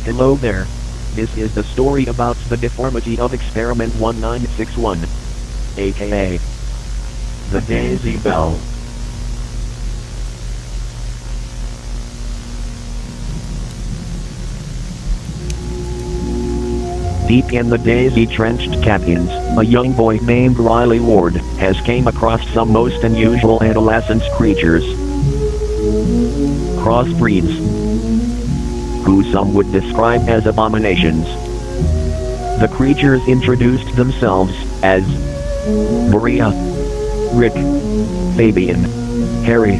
Hello there. This is the story about the deformity of experiment 1961, aka the Daisy Bell. Deep in the daisy-trenched canyons, a young boy named Riley Ward has came across some most unusual adolescent creatures. Crossbreeds, who some would describe as abominations. The creatures introduced themselves as Maria, Rick, Fabian, Harry,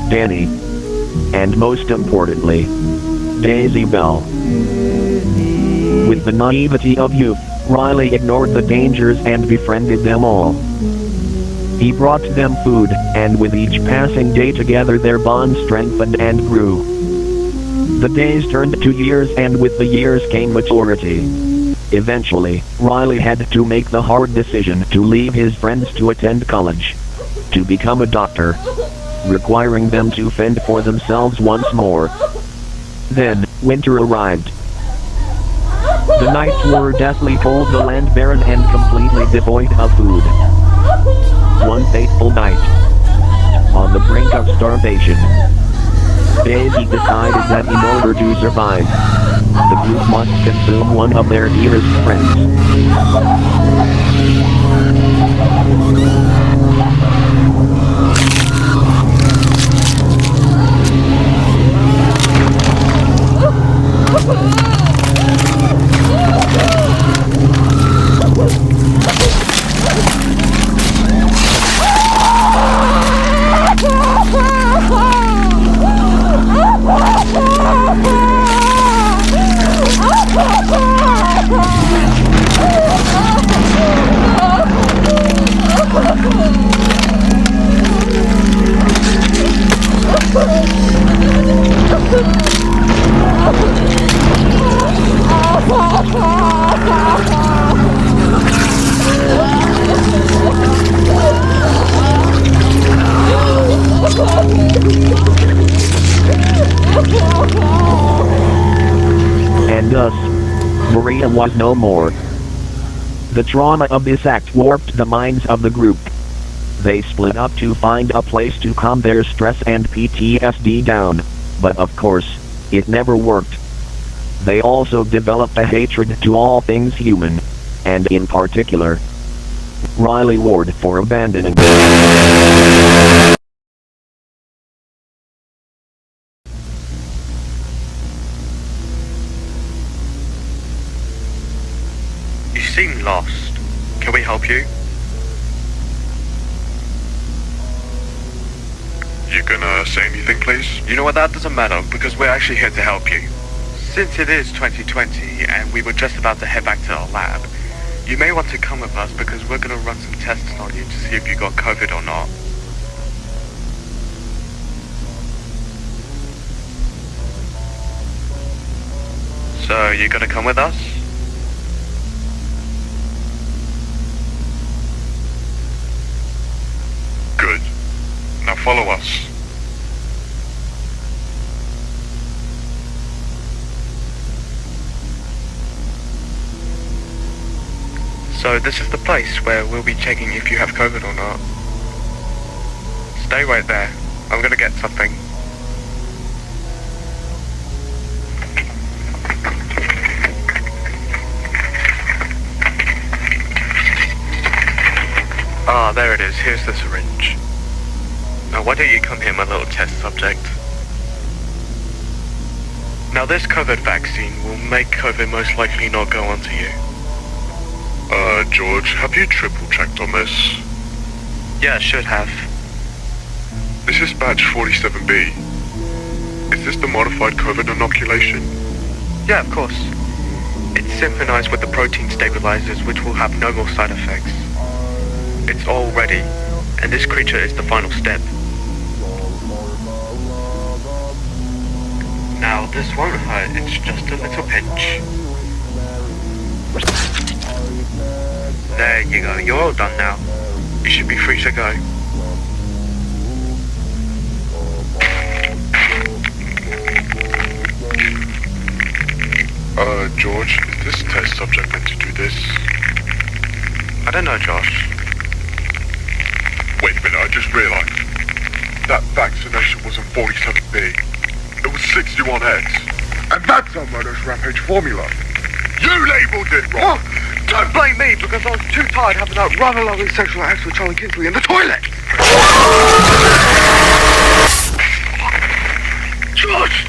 Danny, and most importantly, Daisy Bell. With the naivety of youth, Riley ignored the dangers and befriended them all. He brought them food, and with each passing day together their bond strengthened and grew. The days turned to years, and with the years came maturity. Eventually, Riley had to make the hard decision to leave his friends to attend college, to become a doctor, requiring them to fend for themselves once more. Then, winter arrived. The nights were deathly cold, the land barren and completely devoid of food. One fateful night, on the brink of starvation, Daisy decided that in order to survive, the group must consume one of their dearest friends. And thus, Maria was no more. The trauma of this act warped the minds of the group. They split up to find a place to calm their stress and PTSD down, but of course, it never worked. They also developed a hatred to all things human, and in particular, Riley Ward for abandoning them. You seem lost. Can we help you? You gonna say anything, please? You know what, that doesn't matter, because we're actually here to help you. Since it is 2020, and we were just about to head back to our lab, you may want to come with us because we're gonna run some tests on you to see if you got COVID or not. So, you gonna come with us? Good. Now follow us. So this is the place where we'll be checking if you have COVID or not. Stay right there. I'm gonna get something. Ah, there it is. Here's the syringe. Now why don't you come here, my little test subject? Now this COVID vaccine will make COVID most likely not go onto you. George, have you triple checked on this? Yeah, I should have. This is batch 47B. Is this the modified COVID inoculation? Yeah, of course. It's synchronized with the protein stabilizers, which will have no more side effects. It's all ready, and this creature is the final step. Now, this won't hurt, it's just a little pinch. There you go, you're all done now. You should be free to go. George, is this test subject meant to do this? I don't know, Josh. Wait a minute, I just realized. That vaccination wasn't 47B. It was 61X. And that's our murderous rampage formula. You labeled it wrong! Oh, don't blame me, because I was too tired having that rather lovely sexual acts with Charlie Kingsley in the toilet! George!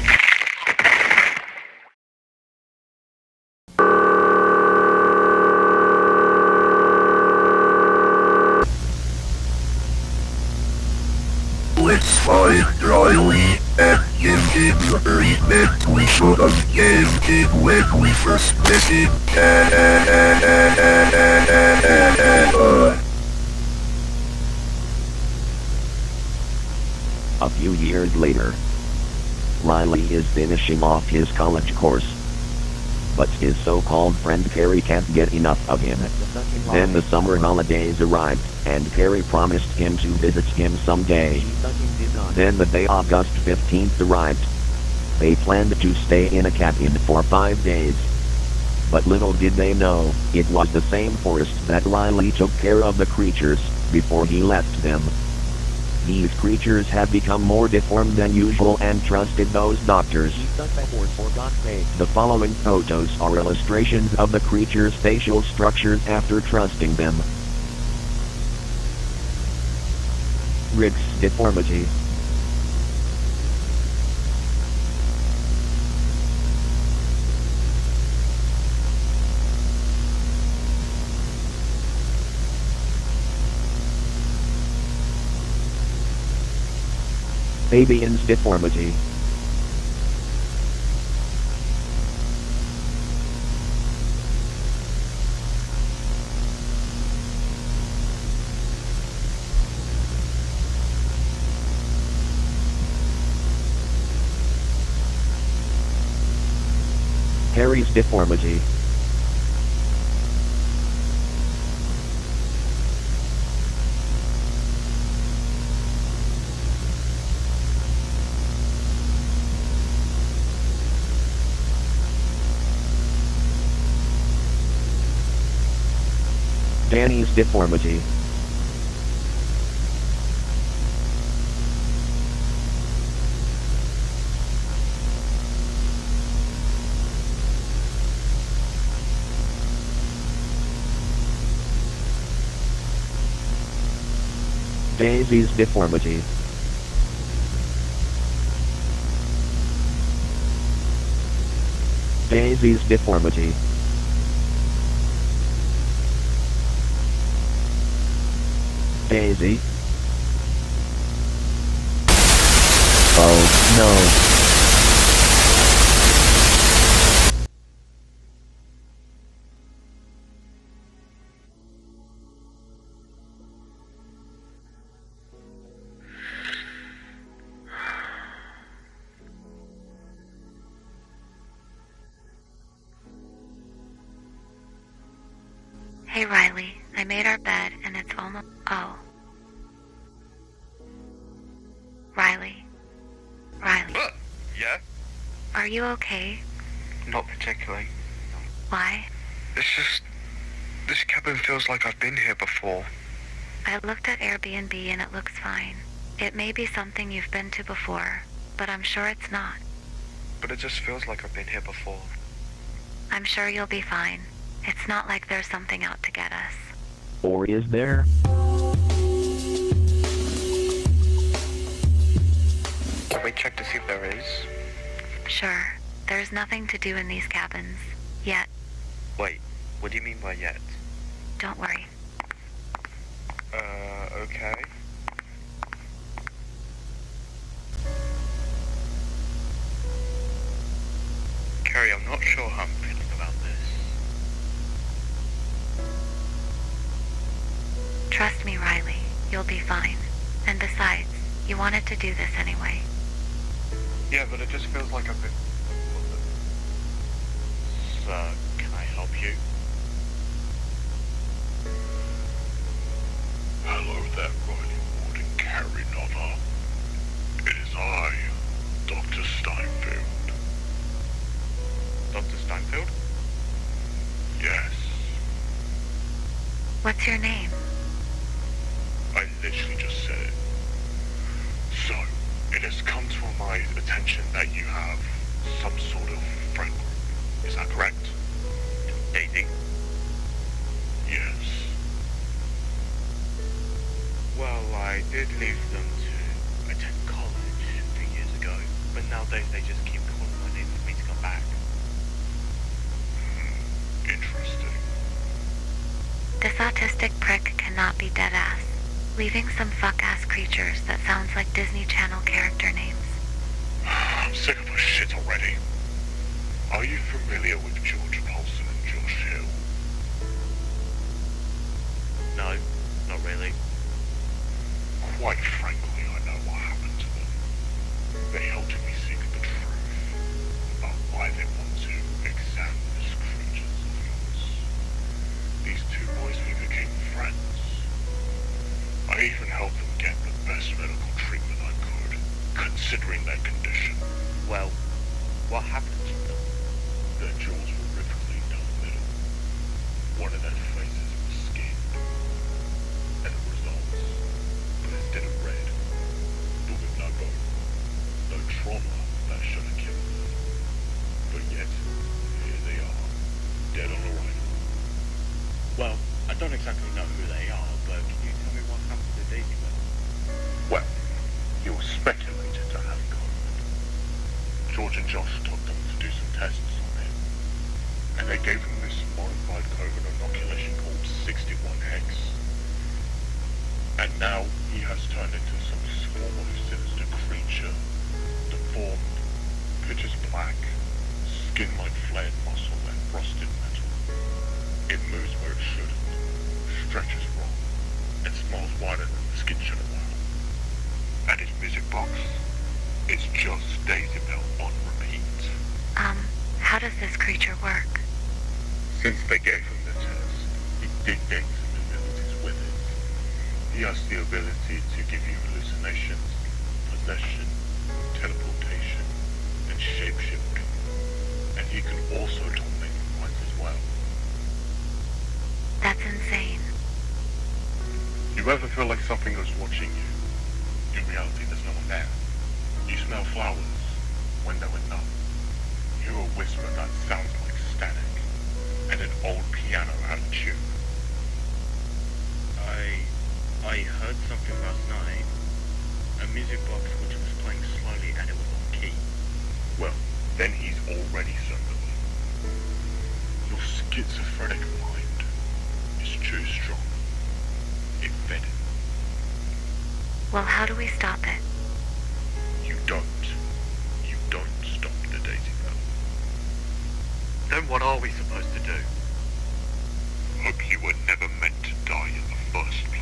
Let's find Riley and give him the treatment we should have gave him when we first met him. A few years later, Riley is finishing off his college course. But his so-called friend Carrie can't get enough of him. Then the summer holidays arrived, and Carrie promised him to visit him someday. Then the day August 15th arrived. They planned to stay in a cabin for 5 days. But little did they know, it was the same forest that Riley took care of the creatures before he left them. These creatures had become more deformed than usual and trusted those doctors. The following photos are illustrations of the creatures' facial structures after trusting them. Rick's deformity. Fabian's deformity. Harry's deformity. Danny's deformity. Daisy's deformity. Daisy's deformity. Daisy. Oh, no. Hey Riley, I made our bed and it's almost... Oh. Riley. Riley. Yeah? Are you okay? Not particularly. Why? It's just... this cabin feels like I've been here before. I looked at Airbnb and it looks fine. It may be something you've been to before, but I'm sure it's not. But it just feels like I've been here before. I'm sure you'll be fine. It's not like there's something out to get us. Or is there? Can we check to see if there is? Sure. There's nothing to do in these cabins. Yet. Wait, what do you mean by yet? Don't worry. Okay. Carrie, I'm not sure how I'm feeling about this. Trust me, Riley. You'll be fine. And besides, you wanted to do this anyway. Yeah, but it just feels like I've been... Sir, can I help you? Hello there, Riley Ward and Carrie Nova. It is I, Dr. Steinfield. Dr. Steinfield? What's your name? I literally just said it. So, it has come to my attention that you have some sort of friend group. Is that correct? Daisy? Yes. Well, I did leave them to attend college 3 years ago, but nowadays they just keep calling my name for me to come back. Interesting. This autistic prick cannot be dead-ass, leaving some fuck-ass creatures that sounds like Disney Channel character names. I'm sick of this shit already. Are you familiar with George Paulson and Josh Hill? No, not really. Quite frankly, I know what happened to them. They helped me seek the truth about why they want to examine these creatures of yours. These two boys, we became friends. I even helped them get the best medical treatment I could, considering their condition. Well, what happened to them? Their jaws were ripped clean down the middle. One of their faces was skinned. And the results, but instead of red, but with no bone, no trauma that should have killed them. But yet, here they are, dead on arrival. Well, I don't exactly know who they are, but can you tell me what happened to Daisy Bell? Well, he was speculated to have COVID. George and Josh took them to do some tests on him, and they gave him this modified COVID inoculation called 61X. And now he has turned into some sort of sinister creature, deformed, pitch is black, skin like flared muscle and frosted metal. It moves where it shouldn't, stretches wrong, and smiles wider than the skin should allow. And his music box is just Daisy Bell on repeat. How does this creature work? Since they gave him the test, he did gain some abilities with it. He has the ability to give you hallucinations, possession, teleportation, and shape-shifting. And he can also dominate your mind as well. That's insane. You ever feel like something is watching you? In reality, there's no one there. You smell flowers when there were none. Hear a whisper that sounds like static, and an old piano out of tune. I heard something last night. A music box which was playing slowly and it was on key. Well, then he's already somebody. Your schizophrenic mind is too strong. It fed it. Well, how do we stop it? You don't. You don't stop the Daisy Bell. Then what are we supposed to do? Hope you were never meant to die in the first place.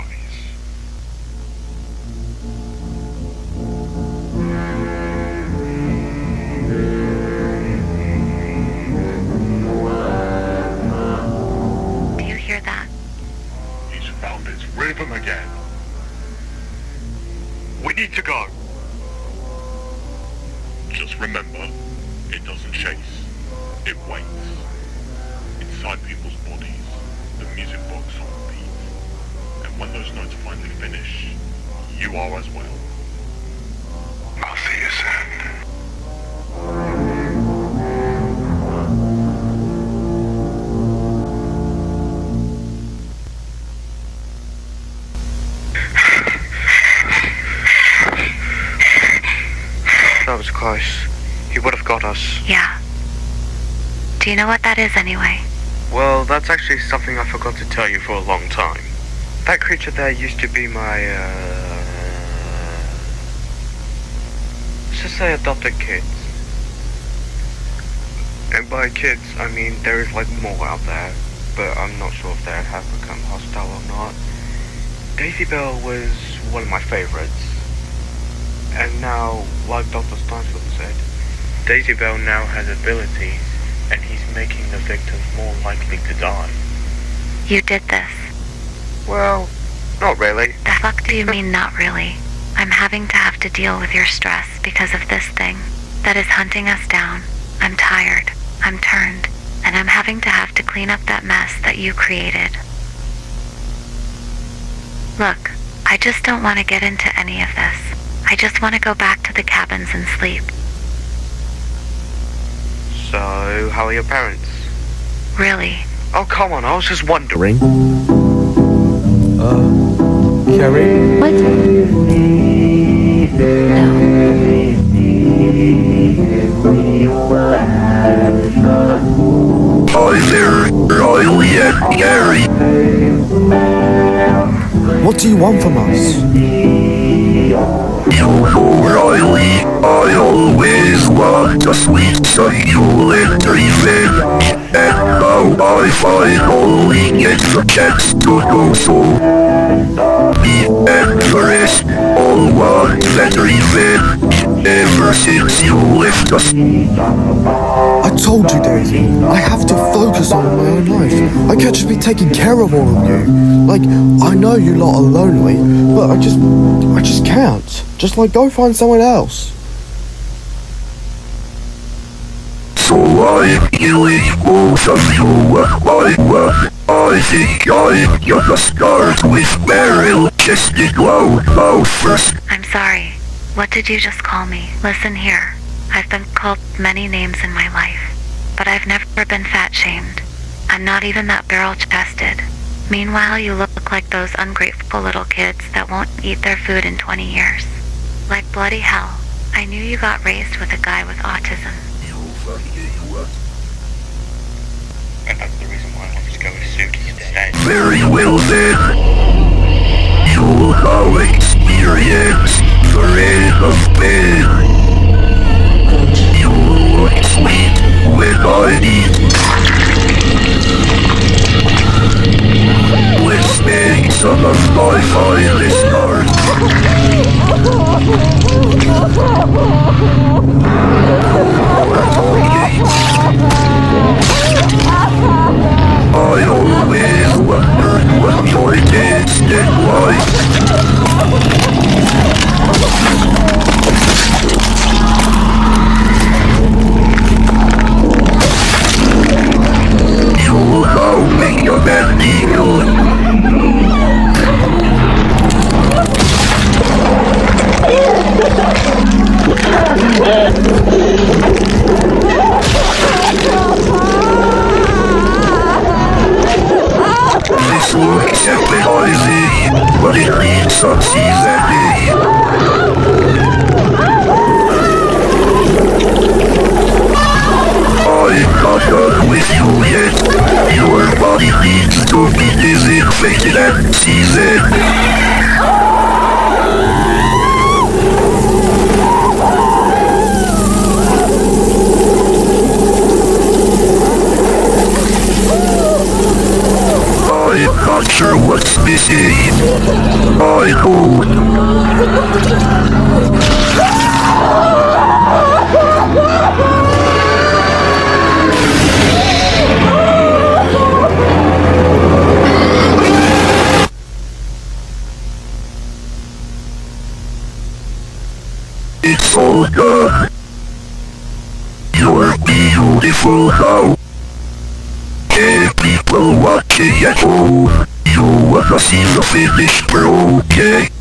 Do you hear that? He's found his rhythm again. We need to go. Just remember, it doesn't chase. It waits. Inside people's bodies, the music box on repeat. And when those notes finally finish, you are as well. I'll see you soon. That was close. He would have got us. Yeah. Do you know what that is anyway? Well, that's actually something I forgot to tell you for a long time. That creature there used to be my, let's just say adopted kids. And by kids, I mean there is like more out there, but I'm not sure if they have become hostile or not. Daisy Bell was one of my favorites. And now, like Dr. Steinfield said, Daisy Bell now has abilities, and he's making the victims more likely to die. You did this. Well, not really. The fuck do you mean not really? I'm having to have to deal with your stress because of this thing that is hunting us down. I'm tired. I'm turned. And I'm having to have to clean up that mess that you created. Look, I just don't want to get into any of this. I just want to go back to the cabins and sleep. So, how are your parents? Really? Oh, come on, I was just wondering. Carrie? What? Hi there, Riley and Gary. What do you want from us? You know, Riley, I always want a sweet psychoelectric revenge, and now I finally get the chance to do so. Me and the rest all want that revenge ever since you left us. I told you, Daisy, I have to focus on my own life. I can't just be taking care of all of you. Like, I know you lot are lonely, but I just can't. Just go find someone else. So I'm killing both of you. I think I'm gonna start with Meryl Chesney out first. I'm sorry. What did you just call me? Listen here. I've been called many names in my life, but I've never been fat-shamed. I'm not even that barrel-chested. Meanwhile, you look like those ungrateful little kids that won't eat their food in 20 years. Like bloody hell. I knew you got raised with a guy with autism. And that's the reason why I wanted to go with Suki instead. Very well then. You'll now experience the reign of pain. You'll look sweet when I eat. Let's make some of my finest art. I always wondered what your taste is like. You'll now make your bed deal. This looks appetizing, but it needs some seasoning. I'm not done with you yet. Your body needs to be disinfected and seasoned. I'm not sure what's missing. I know. It's all done. You're beautiful now. Hey people watching at home, you wanna see the finished project?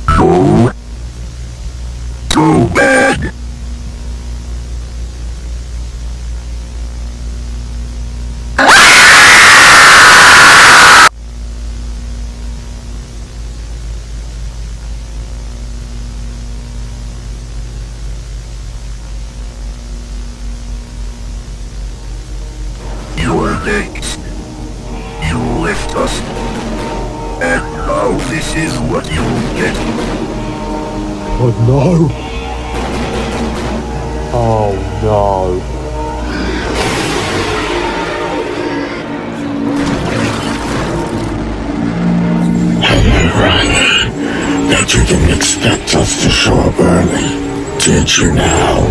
No? Too bad. You're next. You left us. And now this is what you get. Oh no! Oh no! Hello, Riley. Bet you didn't expect us to show up early, did you now?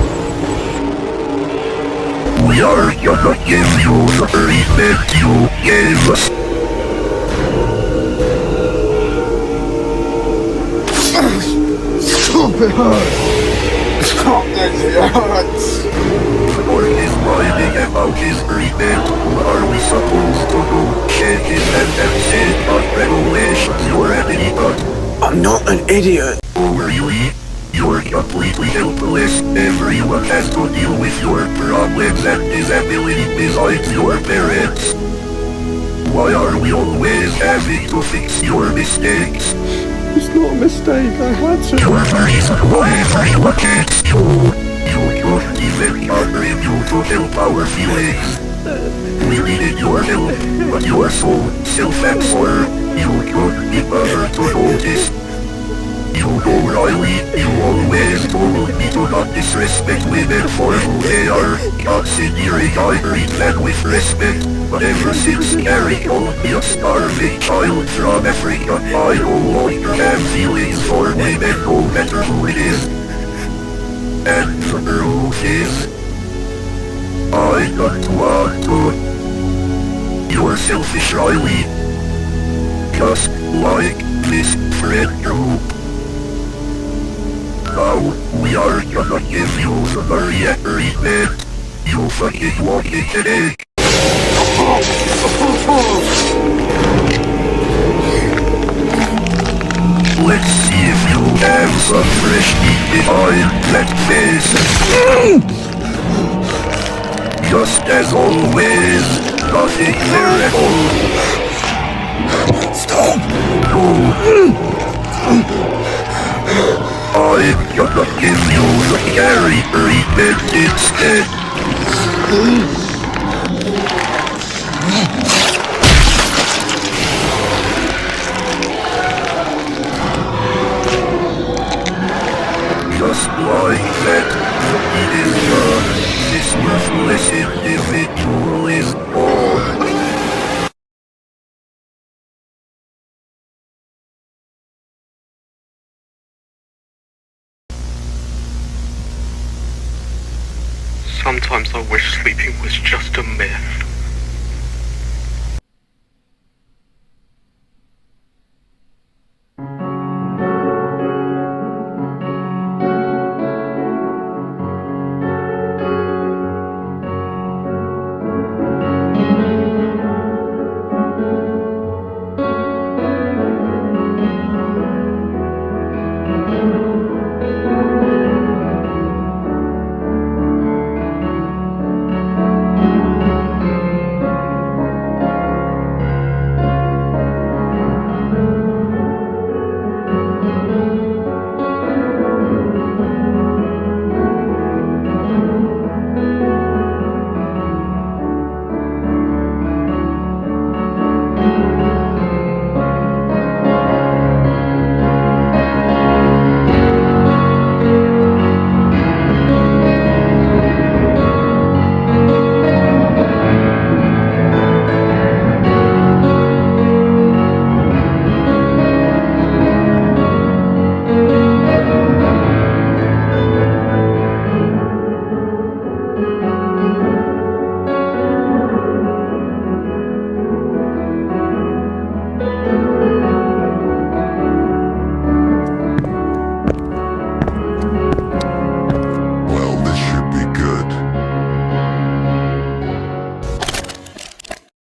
We are gonna give you the revenge you gave us. Stop, it hurts! Stop, it hurts! Or is lying about his revenge. What are we supposed to do? Shake his head and say, an idiot. Oh really? You're completely helpless. Everyone has to deal with your problems and disability besides your parents. Why are we always having to fix your mistakes? It's not a mistake, I had to. You're very lucky. You couldn't even contribute to help our feelings. We needed your help, but you are so self-absorbed, you couldn't be bothered to notice. You know, Riley, you always told me to not disrespect women for who they are, considering I treat them with respect. But ever since Gary called me a starving child from Africa, I no longer have feelings for women no matter who it is. And the truth is, I don't want to. You're selfish, Riley. Just like this friend group. Now, we are gonna give you the Maria treatment. You fucking walking headache. Let's see if you have some fresh meat behind that face. Just as always, nothing there at all. Stop! No. I'm gonna give you the Gary treatment instead. Just like that, it is done. This worthless individual is gone. Sometimes I wish sleeping was just a myth.